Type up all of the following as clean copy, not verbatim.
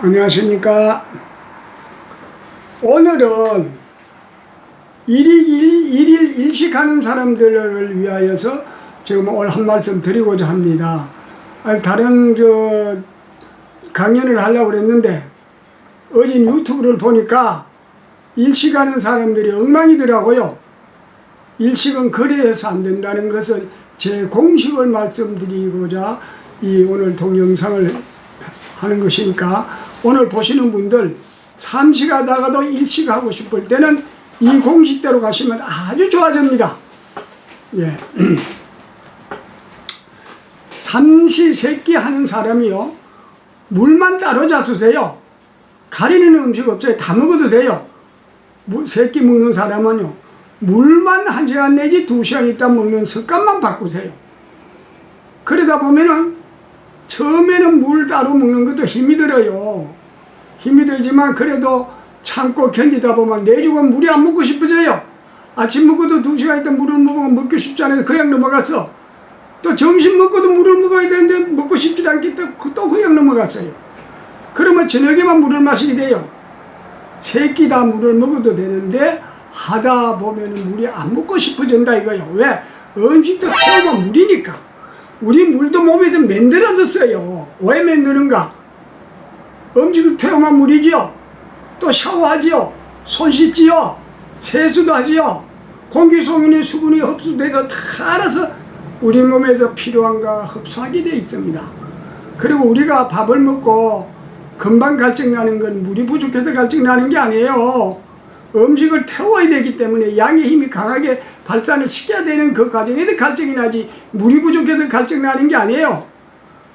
안녕하십니까. 오늘은 일일 일식하는 사람들을 위하여서 지금 오늘 한 말씀 드리고자 합니다. 다른 강연을 하려고 그랬는데 어제 유튜브를 보니까 일식하는 사람들이 엉망이더라고요. 일식은 거래해서 안 된다는 것을 제 공식을 말씀드리고자 이 오늘 동영상을 하는 것이니까 오늘 보시는 분들 삼식하다가도 일식하고 싶을 때는 이 공식대로 가시면 아주 좋아집니다. 예. 삼시세끼 하는 사람이요, 물만 따로 잡수세요. 가리는 음식 없어요. 다 먹어도 돼요. 세끼 먹는 사람은요, 물만 1시간 내지 2시간 있다 먹는 습관만 바꾸세요. 그러다 보면은 처음에는 물 따로 먹는 것도 힘이 들어요. 힘이 들지만 그래도 참고 견디다 보면 내주간 물이 안 먹고 싶어져요. 아침 먹고도 2시간 있다 물을 먹으면 먹고 싶지 않아서 그냥 넘어갔어. 또 점심 먹고도 물을 먹어야 되는데 먹고 싶지 않기 때문에 또 그냥 넘어갔어요. 그러면 저녁에만 물을 마시게 돼요. 세 끼 다 물을 먹어도 되는데 하다 보면 물이 안 먹고 싶어진다 이거요. 왜? 음식도 태우면 물이니까. 우리 물도 몸에서 만들어졌어요. 왜 만드는가? 음식도 태우면 물이지요. 또 샤워하지요. 손 씻지요. 세수도 하지요. 공기 속에 수분이 흡수돼서 다 알아서 우리 몸에서 필요한가 흡수하게 되어 있습니다. 그리고 우리가 밥을 먹고 금방 갈증 나는 건 물이 부족해서 갈증 나는 게 아니에요. 음식을 태워야 되기 때문에 양의 힘이 강하게 발산을 시켜야 되는 그 과정에서 갈증이 나지, 물이 부족해서 갈증 나는 게 아니에요.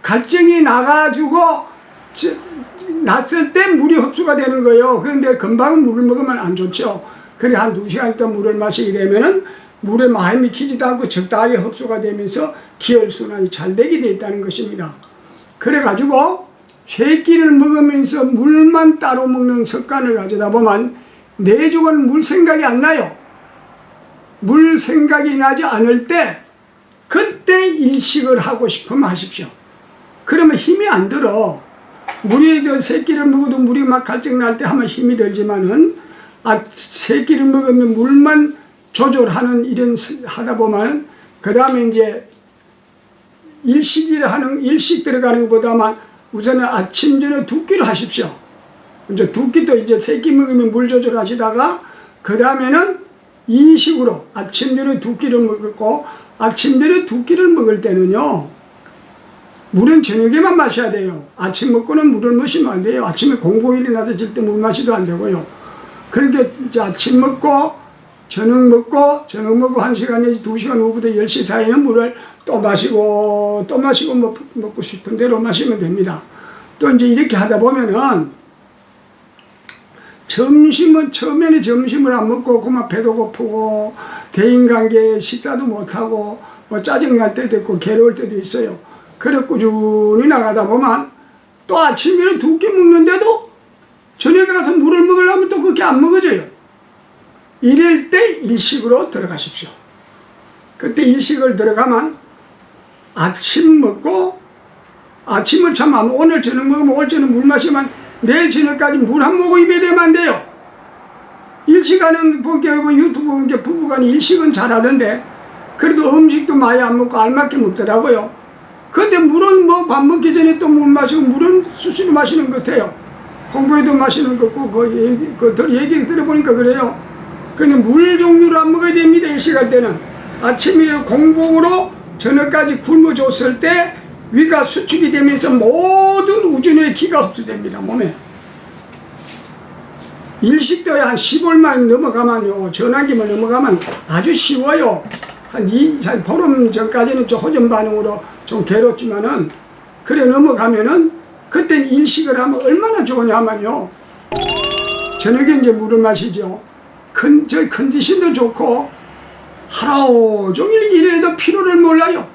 갈증이 나가지고 났을 때 물이 흡수가 되는 거예요. 그런데 금방 물을 먹으면 안 좋죠. 그래 한 2시간 있다 물을 마시게 되면은 물에 많이 미치지도 않고 적당하게 흡수가 되면서 기혈순환이 잘 되게 되어 있다는 것입니다. 그래가지고 세 끼를 먹으면서 물만 따로 먹는 습관을 가지다 보면 내주간 물 생각이 안 나요. 물 생각이 나지 않을 때 그때 일식을 하고 싶으면 하십시오. 그러면 힘이 안 들어. 물이 세 끼를 먹어도 물이 막 갈증 날 때 하면 힘이 들지만은 세 끼를 먹으면 물만 조절하는 이런 하다 보면 그 다음에 이제 일식 들어가는 것보다만 우선은 아침 전에 2끼를 하십시오. 이제 2끼도 이제 3끼 먹으면 물 조절하시다가 그 다음에는 이 식으로 아침 전에 2끼를 먹고 아침 전에 2끼를 먹을 때는요, 물은 저녁에만 마셔야 돼요. 아침 먹고는 물을 마시면 안 돼요. 아침에 공복이 일어나서 절대 물 마시도 안 되고요. 그러니까 이제 아침 먹고 저녁 먹고 1시간 내지 2시간 후부터 10시 사이에는 물을 또 마시고 먹고 싶은 대로 마시면 됩니다. 또 이제 이렇게 하다 보면은 처음에는 점심을 안 먹고 그만 배도 고프고 대인관계 식사도 못하고 뭐 짜증날 때도 있고 괴로울 때도 있어요. 그래 꾸준히 나가다 보면 또 아침에는 2끼 먹는데도 저녁에 가서 물을 먹으려면 또 그렇게 안 먹어져요. 이럴 때 일식으로 들어가십시오. 그때 일식을 들어가면 아침 먹고, 아침을 참 오늘 저녁 먹으면 오늘 저녁 물 마시면 내일 저녁까지 물 한 모금 입에 대면 안 돼요. 일식하는 유튜브 본 게 부부간이 일식은 잘하던데 그래도 음식도 많이 안 먹고 알맞게 먹더라고요. 근데 물은 뭐 밥 먹기 전에 또 물 마시고 물은 수시로 마시는 것 같아요. 공부에도 마시는 것 같고 그 얘기 들어보니까 그래요. 근데 물 종류를 안 먹어야 됩니다. 일식할 때는 아침에 공복으로 저녁까지 굶어줬을 때 위가 수축이 되면서 모든 우주의 기가 흡수됩니다. 몸에. 일식도 한 10월만 넘어가면요, 전환기만 넘어가면 아주 쉬워요. 한 보름 전까지는 좀 호전 반응으로 좀 괴롭지만은 그래 넘어가면은 그땐 일식을 하면 얼마나 좋으냐 하면요, 저녁에 이제 물을 마시죠. 저희 컨디션도 좋고 하루 종일 일해도 피로를 몰라요.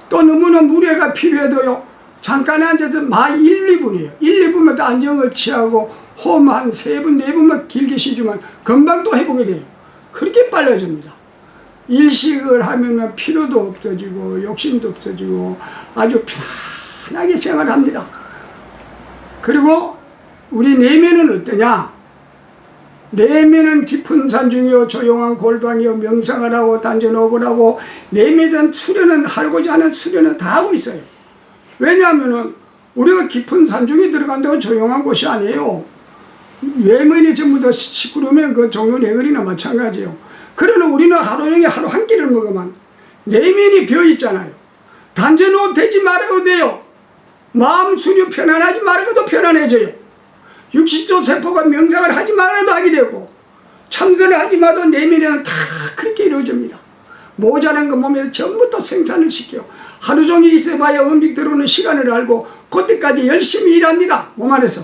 또 너무나 무례가 필요해도요, 잠깐 앉아서 1, 2분이에요. 1, 2분만 또 안정을 취하고 호흡 한 3분, 4분만 길게 쉬주면 금방 또 회복이 돼요. 그렇게 빨라집니다. 일식을 하면 피로도 없어지고 욕심도 없어지고 아주 편안하게 생활합니다. 그리고 우리 내면은 어떠냐? 내면은 깊은 산중이요 조용한 골방이요 명상을 하고 단전호흡을 하고 내면은 수련은 하고자 하는 수련은 다 하고 있어요. 왜냐하면은 우리가 깊은 산중에 들어간다고 조용한 곳이 아니에요. 외면이 전부 다 시끄러우면 그 종로 내거리나 마찬가지예요. 그러나 우리는 하루 종일 하루 한 끼를 먹으면 내면이 비어 있잖아요. 단전호흡 되지 말아도 돼요. 마음 순유 편안하지 말아도 편안해져요. 60조 세포가 명상을 하지 말아도 하게 되고 참선을 하지 말아도 내면에는 다 그렇게 이루어집니다. 모자란 거 몸에 전부 다 생산을 시켜요. 하루 종일 있어봐야 음식 들어오는 시간을 알고 그때까지 열심히 일합니다. 몸 안에서.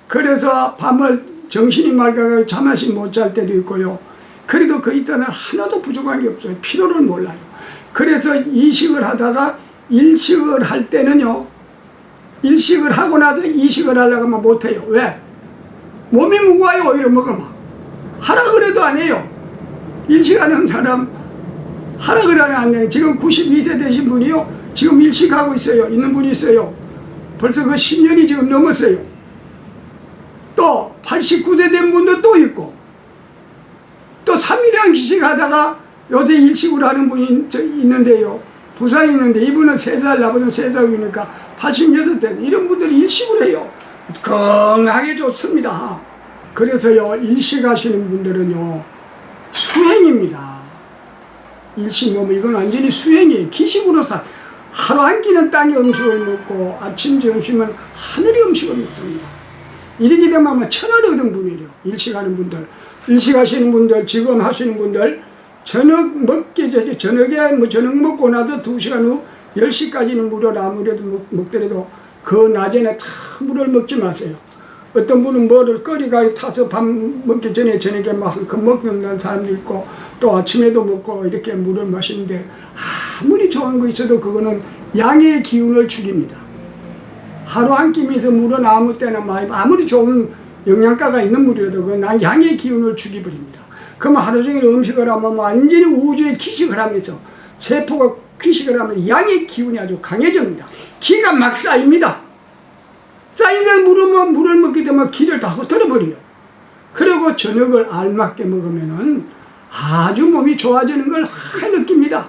그래서 밤을 정신이 맑아가지고 잠시 못 잘 때도 있고요. 그래도 그 이따는 하나도 부족한 게 없어요. 피로를 몰라요. 그래서 이식을 하다가 일식을 할 때는요. 일식을 하고 나서 이식을 하려고 하면 못해요. 왜? 몸이 무거워요. 오히려 먹으면. 하라 그래도 안 해요. 일식하는 사람 하라 그래도 안 해요. 지금 92세 되신 분이요. 지금 일식하고 있어요. 있는 분이 있어요. 벌써 그 10년이 지금 넘었어요. 또 89세 된 분도 또 있고 또 3일간 기식하다가 요새 일식으로 하는 분이 있는데요. 부산에 있는데 이분은 3살 나보다 3살 위니까 86대 이런 분들이 일식을 해요. 건강하게 좋습니다. 그래서요 일식하시는 분들은요 수행입니다. 일식 몸 이건 완전히 수행이에요. 기식으로 하루 한 끼는 땅의 음식을 먹고 아침 점심은 하늘의 음식을 먹습니다. 이렇게 되면 아마 천하를 얻은 분이래요. 일식하는 분들, 일식하시는 분들, 지금 하시는 분들 저녁 먹기 전에 저녁에 저녁 먹고 나서 2시간 후 10시까지는 물을 아무래도 먹더라도 그 낮에는 다 물을 먹지 마세요. 어떤 분은 뭐를 끓이가 타서 밥 먹기 전에 저녁에 막그 먹는 사람도 있고 또 아침에도 먹고 이렇게 물을 마시는데 아무리 좋은 거 있어도 그거는 양의 기운을 죽입니다. 하루 한 끼면서 물은 아무 때나 아무리 좋은 영양가가 있는 물이라도 그건 양의 기운을 죽여버립니다. 그러면 하루 종일 음식을 하면 완전히 우주에 기식을 하면서 세포가 기식을 하면 양의 기운이 아주 강해집니다. 기가 막 쌓입니다. 쌓인 물을 먹게 되면 기를 다 흩어버려요. 그리고 저녁을 알맞게 먹으면은 아주 몸이 좋아지는 걸 느낍니다.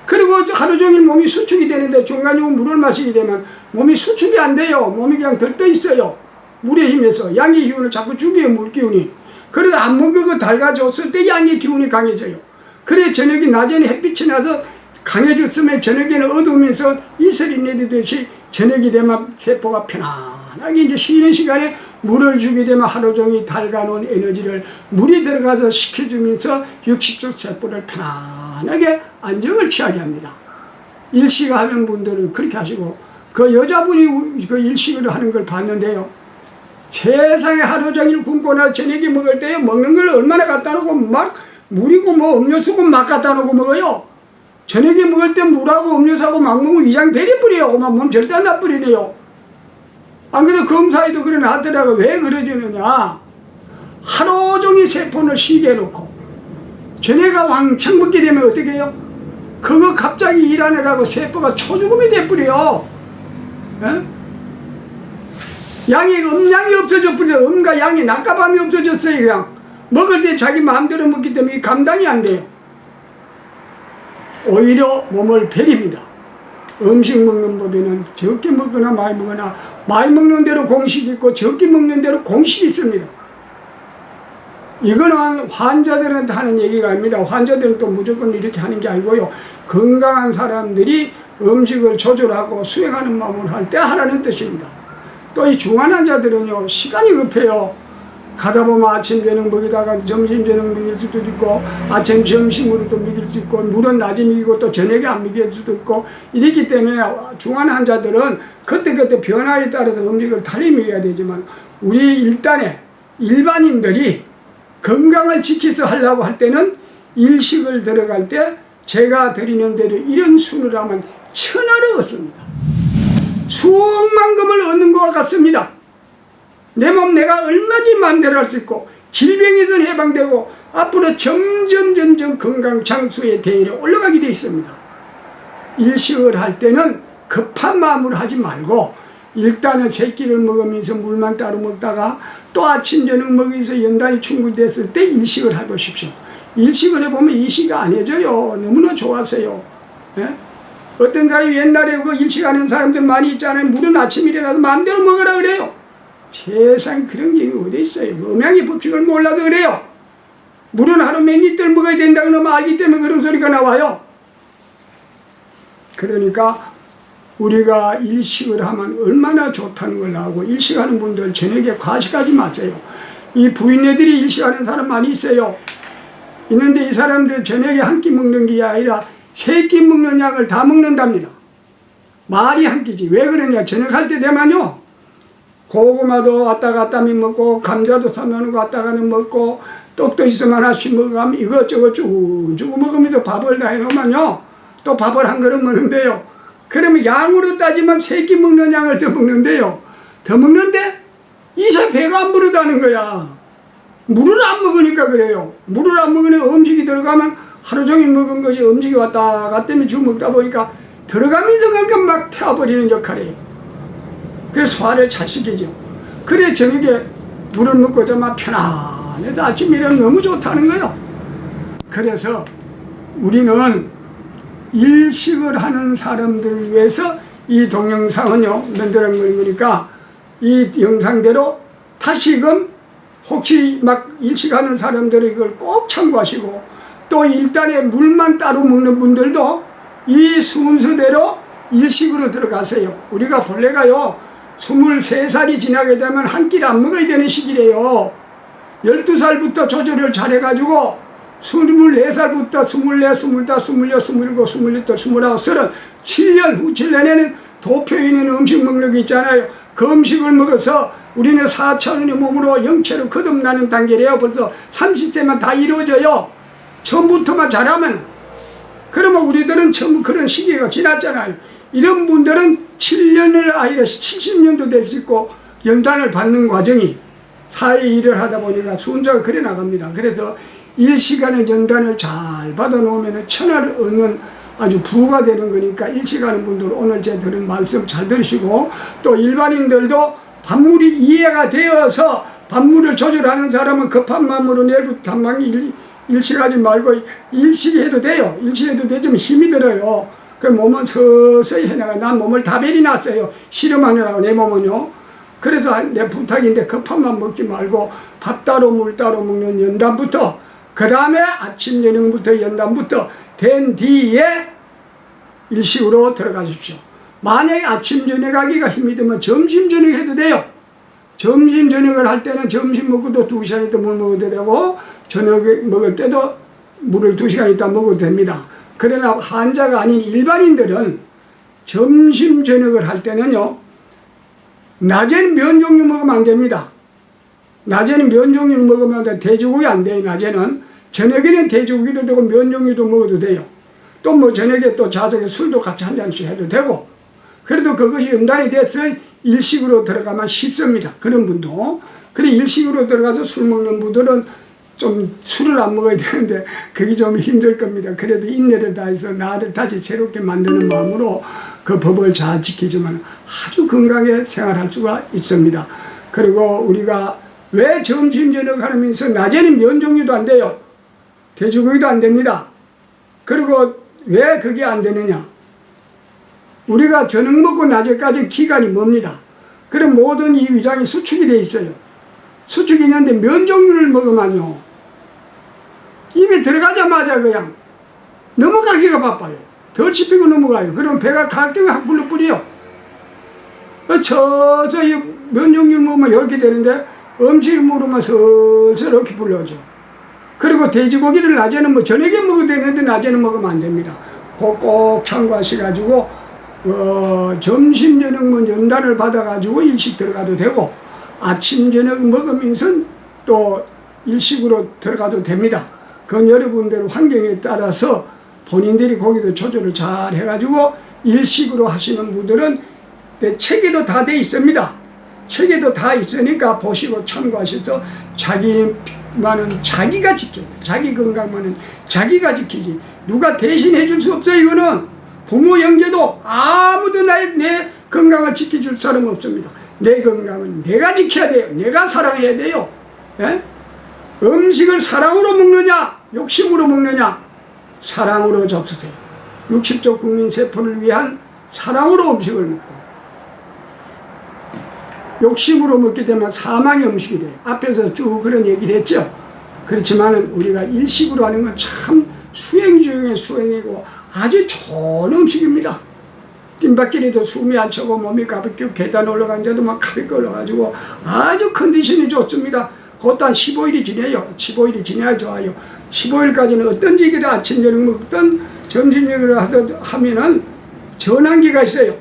그리고 하루 종일 몸이 수축이 되는데 중간중간 물을 마시게 되면 몸이 수축이 안 돼요. 몸이 그냥 들떠 있어요. 물의 힘에서 양의 기운을 자꾸 죽여요. 물 기운이. 그래도 안 먹고 달가졌을 때 양의 기운이 강해져요. 그래 저녁에 낮에는 햇빛이 나서 강해졌으면 저녁에는 어두우면서 이슬이 내리듯이 저녁이 되면 세포가 편안하게 이제 쉬는 시간에 물을 주게 되면 하루 종일 달가놓은 에너지를 물이 들어가서 식혀주면서 60조 세포를 편안하게 안정을 취하게 합니다. 일식하는 분들은 그렇게 하시고 그 여자분이 그 일식을 하는 걸 봤는데요. 세상에 하루 종일 굶거나 저녁에 먹을 때 먹는 걸 얼마나 갖다 놓고 막 물이고 뭐 음료수고 막 갖다 놓고 먹어요. 저녁에 먹을 때 물하고 음료수하고 막 먹으면 위장 베리뿌려요. 몸 절대 안 나쁘리네요. 안 그래도 검사에도 그런 하더라고. 왜 그러지느냐. 하루 종일 세포를 쉬게 해놓고 저녁에 왕창 먹게 되면 어떻게 해요? 그거 갑자기 일하느라고 세포가 초죽음이 돼버려요. 양이 음양이 없어져 버려요. 음과 양이 낮과 밤이 없어졌어요. 그냥 먹을 때 자기 마음대로 먹기 때문에 감당이 안 돼요. 오히려 몸을 베립니다. 음식 먹는 법에는 적게 먹거나 많이 먹는 대로 공식이 있고 적게 먹는 대로 공식이 있습니다. 이거는 환자들한테 하는 얘기가 아닙니다. 환자들은 또 무조건 이렇게 하는 게 아니고요. 건강한 사람들이 음식을 조절하고 수행하는 마음을 할 때 하라는 뜻입니다. 또 이 중환 환자들은요 시간이 급해요. 가다 보면 아침 저녁 먹이다가 점심 저녁 먹일 수도 있고 아침 점심으로 또 먹일 수 있고 물은 낮에 먹이고 또 저녁에 안 먹일 수도 있고 이렇기 때문에 중환 환자들은 그때그때 변화에 따라서 음식을 달리 먹여야 되지만 우리 일반인들이 건강을 지켜서 하려고 할 때는 일식을 들어갈 때 제가 드리는 대로 이런 순을 하면 천하를 얻습니다. 수억만금을 얻는 것과 같습니다. 내 몸 내가 얼마든지 마음대로 할 수 있고 질병에서 해방되고 앞으로 점점 건강 장수의 대열에 올라가게 되어 있습니다. 일식을 할 때는 급한 마음으로 하지 말고 일단은 새끼를 먹으면서 물만 따로 먹다가 또 아침 저녁 먹이면서 연단이 충분됐을 때 일식을 해보십시오. 일식을 해보면 일식이 안 해져요. 너무나 좋았어요. 예? 어떤 사람이 옛날에 그 일식하는 사람들 많이 있잖아요. 물은 아침이라도 마음대로 먹으라 그래요. 세상에 그런 게 어디 있어요. 음양의 법칙을 몰라서 그래요. 물은 하루 몇 리터 먹어야 된다고 너무 알기 때문에 그런 소리가 나와요. 그러니까 우리가 일식을 하면 얼마나 좋다는 걸 나오고, 일식하는 분들 저녁에 과식하지 마세요. 이 부인네들이 일식하는 사람 많이 있어요. 있는데 이 사람들 저녁에 한 끼 먹는 게 아니라 세 끼 먹는 양을 다 먹는답니다. 말이 한 끼지. 왜 그러냐. 저녁 할 때 되면요, 고구마도 왔다 갔다 먹고, 감자도 사면 왔다 갔다 먹고, 떡도 있으면 하나씩 먹으면 이것저것 쭉 먹으면서 밥을 다 해놓으면요, 또 밥을 한 그릇 먹는데요. 그러면 양으로 따지면 세 끼 먹는 양을 더 먹는데요. 더 먹는데 이제 배가 안 부르다는 거야. 물을 안 먹으니까 그래요. 물을 안 먹으니 음식이 들어가면 하루 종일 먹은 것이 음식이 왔다 갔다 쭉 먹다 보니까 들어가면서 그러니까 막 태워버리는 역할이에요. 그래서 소화를 잘 시키죠. 그래 저녁에 물을 먹고 자면 편안해서 아침 일하면 너무 좋다는 거예요. 그래서 우리는 일식을 하는 사람들을 위해서 이 동영상은요 만들어 놓은 거니까 이 영상대로 다시금 혹시 막 일식하는 사람들은 이걸 꼭 참고하시고, 또 일단에 물만 따로 먹는 분들도 이 순서대로 일식으로 들어가세요. 우리가 본래가요 23살이 지나게 되면 한 끼를 안 먹어야 되는 시기래요. 12살부터 조절을 잘해가지고 24살부터 24, 25, 26, 27, 28, 29, 30, 7년 후 7년에는 도표 있는 음식 먹는 게 있잖아요. 그 음식을 먹어서 우리는 4차원의 몸으로 영체로 거듭나는 단계래요. 벌써 30세만 다 이루어져요. 처음부터만 잘하면. 그러면 우리들은 처음 그런 시기가 지났잖아요. 이런 분들은 7년을 아니라 70년도 될 수 있고 연단을 받는 과정이 사회 일을 하다 보니까 순서가 그래 나갑니다. 그래서 일시간의 연단을 잘 받아놓으면 천하를 얻는 아주 부가 되는 거니까, 일식하는 분들 오늘 제가 들은 말씀 잘 들으시고, 또 일반인들도 밥물이 이해가 되어서 밥물을 조절하는 사람은 급한 마음으로 내일부터 단방에 일식하지 말고 일식해도 돼요. 일식해도 되지만 힘이 들어요. 그 몸은 서서히 해나가. 난 몸을 다 베리놨어요. 실험하느라고 내 몸은요. 그래서 내 부탁인데 급한 맘 먹지 말고 밥 따로 물 따로 먹는 연단부터, 그 다음에 아침 저녁부터 연단부터 된 뒤에 일식으로 들어가십시오. 만약에 아침 저녁 하기가 힘이 들면 점심 저녁 해도 돼요. 점심 저녁을 할 때는 점심 먹고도 2시간 있다 물 먹어도 되고, 저녁 먹을 때도 물을 2시간 있다 먹어도 됩니다. 그러나 환자가 아닌 일반인들은 점심 저녁을 할 때는요, 낮에는 면 종류 먹으면 안 됩니다. 낮에는 면 종류 먹으면 돼지고기 안 돼요. 낮에는. 저녁에는 돼지고기도 되고 면 종류도 먹어도 돼요. 또 뭐 저녁에 또 자석에 술도 같이 한 잔씩 해도 되고. 그래도 그것이 연단이 돼서 일식으로 들어가면 쉽습니다. 그런 분도. 그래 일식으로 들어가서 술 먹는 분들은 좀 술을 안 먹어야 되는데 그게 좀 힘들 겁니다. 그래도 인내를 다해서 나를 다시 새롭게 만드는 마음으로 그 법을 잘 지켜주면 아주 건강하게 생활할 수가 있습니다. 그리고 우리가 왜 점심 저녁 하면서 낮에는 면 종류도 안 돼요. 돼지고기도 안 됩니다. 그리고 왜 그게 안 되느냐. 우리가 저녁 먹고 낮에까지 기간이 멉니다. 그럼 모든 이 위장이 수축이 돼 있어요. 수축이 있는데 면 종류를 먹으면요, 입에 들어가자마자 그냥 넘어가기가 바빠요. 더 씹히고 넘어가요. 그럼 배가 가끔 확 불러뿌려요. 서서히 면 종류를 먹으면 이렇게 되는데 음식을 먹으면 슬슬 이렇게 불러오죠. 그리고 돼지고기를 낮에는 뭐 저녁에 먹어도 되는데 낮에는 먹으면 안 됩니다. 꼭 참고하셔가지고 점심 저녁 뭐 연단을 받아가지고 일식 들어가도 되고, 아침 저녁 먹으면서 또 일식으로 들어가도 됩니다. 그건 여러분들 환경에 따라서 본인들이 거기도 조절을 잘 해가지고 일식으로 하시는 분들은 책에도 다 돼 있습니다. 책에도 다 있으니까 보시고 참고하셔서 자기만은 자기가 지켜야 돼. 자기 건강만은 자기가 지키지 누가 대신 해줄 수 없어. 이거는 부모 연계도 아무도 내 그 건강을 지켜줄 사람 없습니다. 내 건강은 내가 지켜야 돼요. 내가 사랑해야 돼요. 예? 음식을 사랑으로 먹느냐 욕심으로 먹느냐, 사랑으로 잡수세요. 60조 국민 세포를 위한 사랑으로 음식을 먹고, 욕심으로 먹게 되면 사망의 음식이 돼요. 앞에서 쭉 그런 얘기를 했죠. 그렇지만 우리가 일식으로 하는 건 참 수행 중에 수행이고 아주 좋은 음식입니다. 뜀박질에도 숨이 안 차고 몸이 가볍게 계단 올라간데도 막 가볍게 올라가지고 아주 컨디션이 좋습니다. 그것도 한 15일이 지내요. 15일이 지내야 좋아요. 15일까지는 어떤 얘기를 아침 저녁 먹든 점심 저녁을 하면은 전환기가 있어요.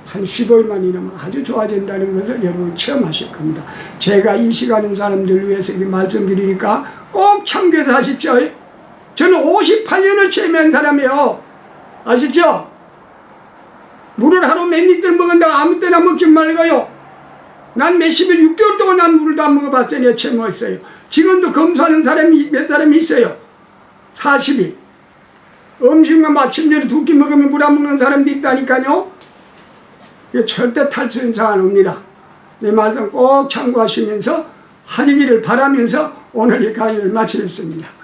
한 15일만 이나면 아주 좋아진다는 것을 여러분 체험하실 겁니다. 제가 일식하는 사람들 위해서 이렇게 말씀드리니까 꼭 참고해서 하십시오. 저는 58년을 체험한 사람이에요. 아시죠? 물을 하루 몇 리터 먹은다고 아무 때나 먹지 말고요. 난 몇십일 6개월 동안 난 물도 안 먹어봤어요. 체험했어요. 지금도 검수하는 사람이 몇 사람이 있어요. 40일. 음식만 마침내로 2끼 먹으면 물 안 먹는 사람도 있다니까요. 이거 절대 탈수 현상 안 옵니다. 내 말씀 꼭 참고하시면서 하시기를 바라면서 오늘 이 강의를 마치겠습니다.